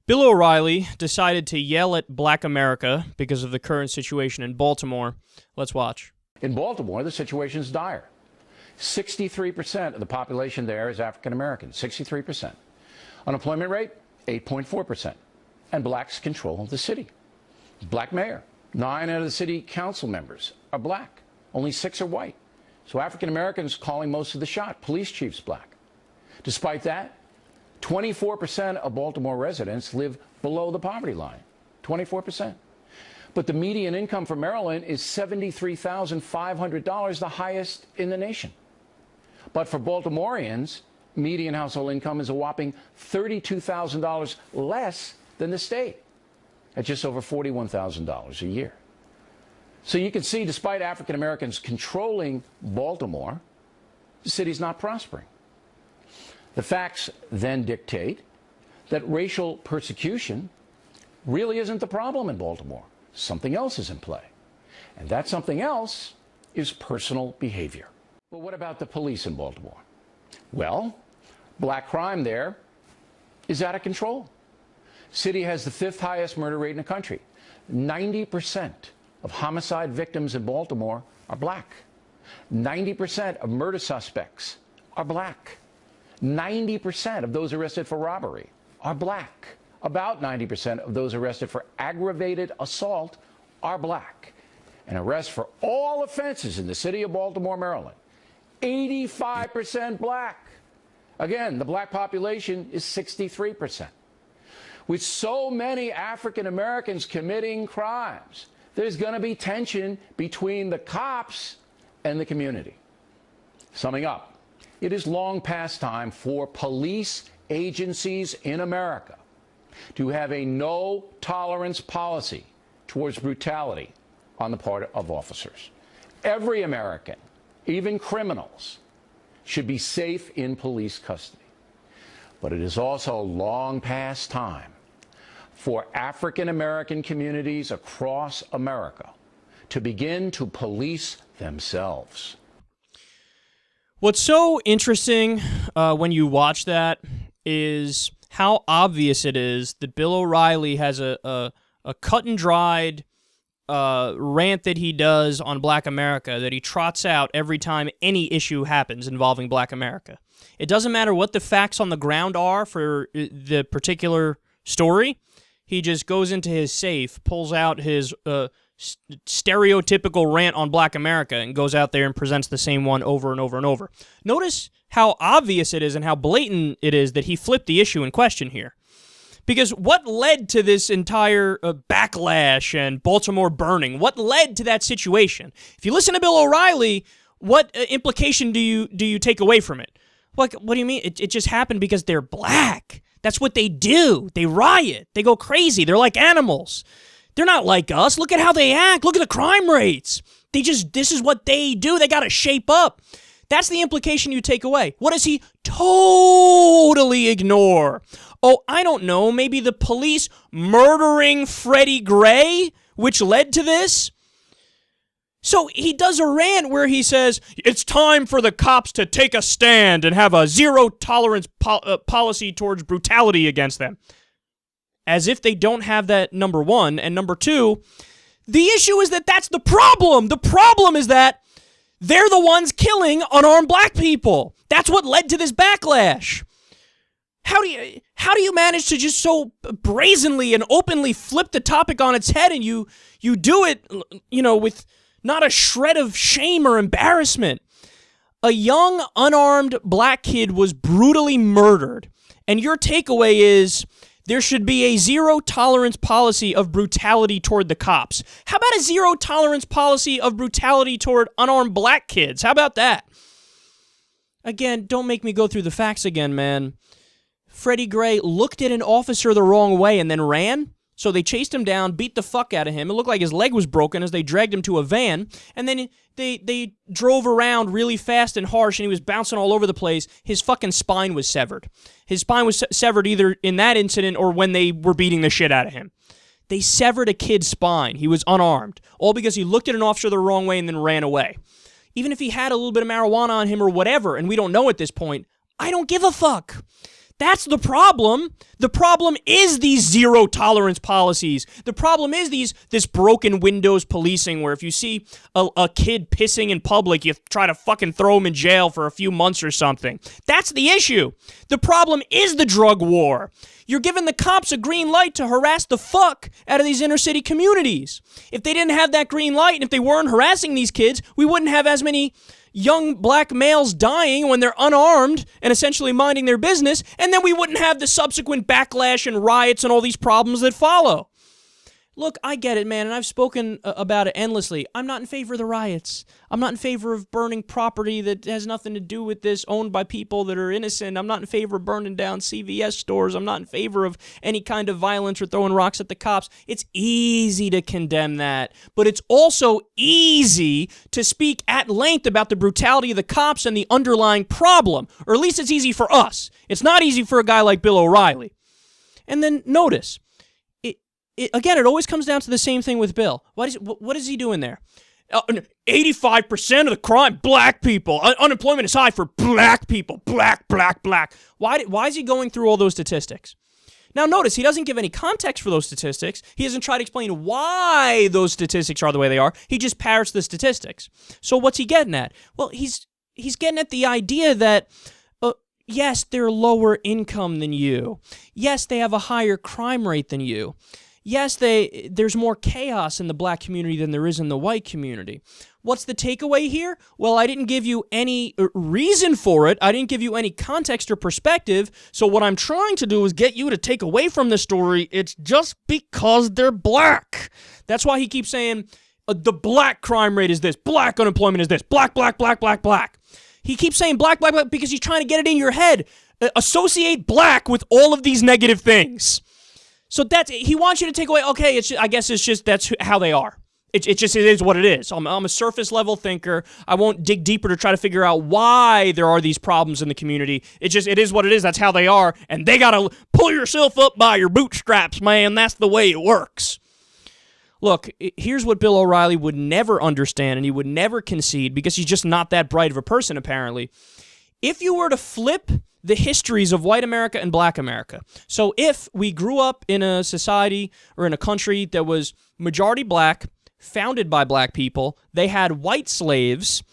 Bill O'Reilly decided to yell at Black America because of the current situation in Baltimore. Let's watch. In Baltimore, the situation is dire. 63% of the population there is African American, 63%. Unemployment rate, 8.4%. And blacks control the city. Black mayor. 9 out of the city council members are black. Only 6 are white. So African Americans calling most of the shot. Police chief's black. Despite that, 24% of Baltimore residents live below the poverty line. 24%. But the median income for Maryland is $73,500, the highest in the nation. But for Baltimoreans, median household income is a whopping $32,000 less than the state, at just over $41,000 a year. So you can see, despite African Americans controlling Baltimore, the city's not prospering. The facts then dictate that racial persecution really isn't the problem in Baltimore. Something else is in play. And that something else is personal behavior. But what about the police in Baltimore? Well, black crime there is out of control. City has the 5th highest murder rate in the country. 90% of homicide victims in Baltimore are black. 90% of murder suspects are black. 90% of those arrested for robbery are black. About 90% of those arrested for aggravated assault are black. And arrests for all offenses in the city of Baltimore, Maryland, 85% black. Again, the black population is 63%. With so many African Americans committing crimes, there's going to be tension between the cops and the community. Summing up, it is long past time for police agencies in America to have a no-tolerance policy towards brutality on the part of officers. Every American, even criminals, should be safe in police custody. But it is also long past time for African American communities across America to begin to police themselves. What's so interesting when you watch that is how obvious it is that Bill O'Reilly has a cut and dried rant that he does on Black America that he trots out every time any issue happens involving Black America. It doesn't matter what the facts on the ground are for the particular story. He just goes into his safe, pulls out his stereotypical rant on Black America and goes out there and presents the same one over and over and over. Notice how obvious it is and how blatant it is that he flipped the issue in question here. Because what led to this entire backlash and Baltimore burning? What led to that situation? If you listen to Bill O'Reilly, what implication do you take away from it? What do you mean? It just happened because they're black. That's what they do. They riot. They go crazy. They're like animals. They're not like us. Look at how they act. Look at the crime rates. This is what they do. They got to shape up. That's the implication you take away. What does he totally ignore? Oh, I don't know. Maybe the police murdering Freddie Gray, which led to this? So he does a rant where he says, it's time for the cops to take a stand and have a zero-tolerance policy towards brutality against them. As if they don't have that, number one. And number two, the issue is that that's the problem. The problem is that they're the ones killing unarmed black people. That's what led to this backlash. How do you manage to just so brazenly and openly flip the topic on its head, and you do it, with not a shred of shame or embarrassment? A young, unarmed black kid was brutally murdered, and your takeaway is there should be a zero-tolerance policy of brutality toward the cops. How about a zero-tolerance policy of brutality toward unarmed black kids? How about that? Again, don't make me go through the facts again, man. Freddie Gray looked at an officer the wrong way and then ran. So they chased him down, beat the fuck out of him. It looked like his leg was broken as they dragged him to a van. And then they drove around really fast and harsh, and he was bouncing all over the place. His fucking spine was severed. His spine was severed either in that incident or when they were beating the shit out of him. They severed a kid's spine. He was unarmed. All because he looked at an officer the wrong way and then ran away. Even if he had a little bit of marijuana on him or whatever, and we don't know at this point, I don't give a fuck. That's the problem. The problem is these zero tolerance policies. The problem is this broken windows policing where if you see a kid pissing in public, you try to fucking throw him in jail for a few months or something. That's the issue. The problem is the drug war. You're giving the cops a green light to harass the fuck out of these inner city communities. If they didn't have that green light and if they weren't harassing these kids, we wouldn't have as many young black males dying when they're unarmed and essentially minding their business, and then we wouldn't have the subsequent backlash and riots and all these problems that follow. Look, I get it, man, and I've spoken about it endlessly. I'm not in favor of the riots. I'm not in favor of burning property that has nothing to do with this, owned by people that are innocent. I'm not in favor of burning down CVS stores. I'm not in favor of any kind of violence or throwing rocks at the cops. It's easy to condemn that, but it's also easy to speak at length about the brutality of the cops and the underlying problem, or at least it's easy for us. It's not easy for a guy like Bill O'Reilly. And then notice, again, it always comes down to the same thing with Bill. What is he doing there? 85% of the crime, black people. Unemployment is high for black people. Black. Why is he going through all those statistics? Now, notice, he doesn't give any context for those statistics. He doesn't try to explain why those statistics are the way they are. He just parrots the statistics. So what's he getting at? Well, he's getting at the idea that yes, they're lower income than you. Yes, they have a higher crime rate than you. Yes, there's more chaos in the black community than there is in the white community. What's the takeaway here? Well, I didn't give you any reason for it. I didn't give you any context or perspective. So what I'm trying to do is get you to take away from the story. It's just because they're black. That's why he keeps saying the black crime rate is this. Black unemployment is this. Black. He keeps saying black because he's trying to get it in your head. Associate black with all of these negative things. So he wants you to take away, okay, I guess it's just that's how they are. It is what it is. I'm a surface level thinker. I won't dig deeper to try to figure out why there are these problems in the community. It is what it is. That's how they are. And they got to pull yourself up by your bootstraps, man. That's the way it works. Look, here's what Bill O'Reilly would never understand and he would never concede because he's just not that bright of a person, apparently. If you were to flip the histories of white America and black America. So if we grew up in a society or in a country that was majority black, founded by black people, they had white slaves,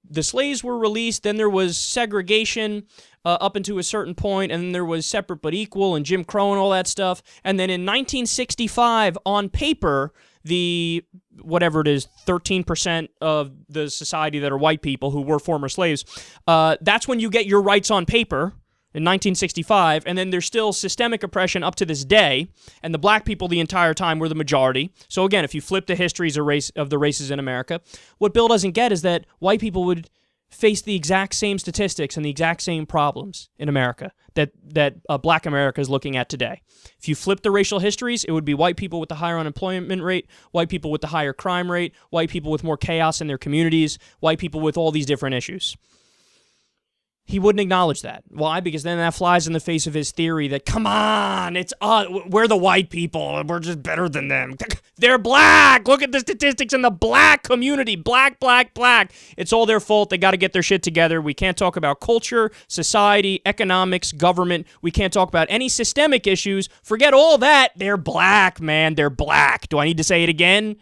the slaves were released, then there was segregation up until a certain point, and then there was separate but equal and Jim Crow and all that stuff, and then in 1965, on paper, the, whatever it is, 13% of the society that are white people who were former slaves, that's when you get your rights on paper, in 1965, and then there's still systemic oppression up to this day, and the black people the entire time were the majority. So again, if you flip the histories of the races in America, what Bill doesn't get is that white people would face the exact same statistics and the exact same problems in America that black America is looking at today. If you flip the racial histories, it would be white people with the higher unemployment rate, white people with the higher crime rate, white people with more chaos in their communities, white people with all these different issues. He wouldn't acknowledge that. Why? Because then that flies in the face of his theory that, come on, it's us. We're the white people. We're just better than them. They're black. Look at the statistics in the black community. Black. It's all their fault. They got to get their shit together. We can't talk about culture, society, economics, government. We can't talk about any systemic issues. Forget all that. They're black, man. They're black. Do I need to say it again?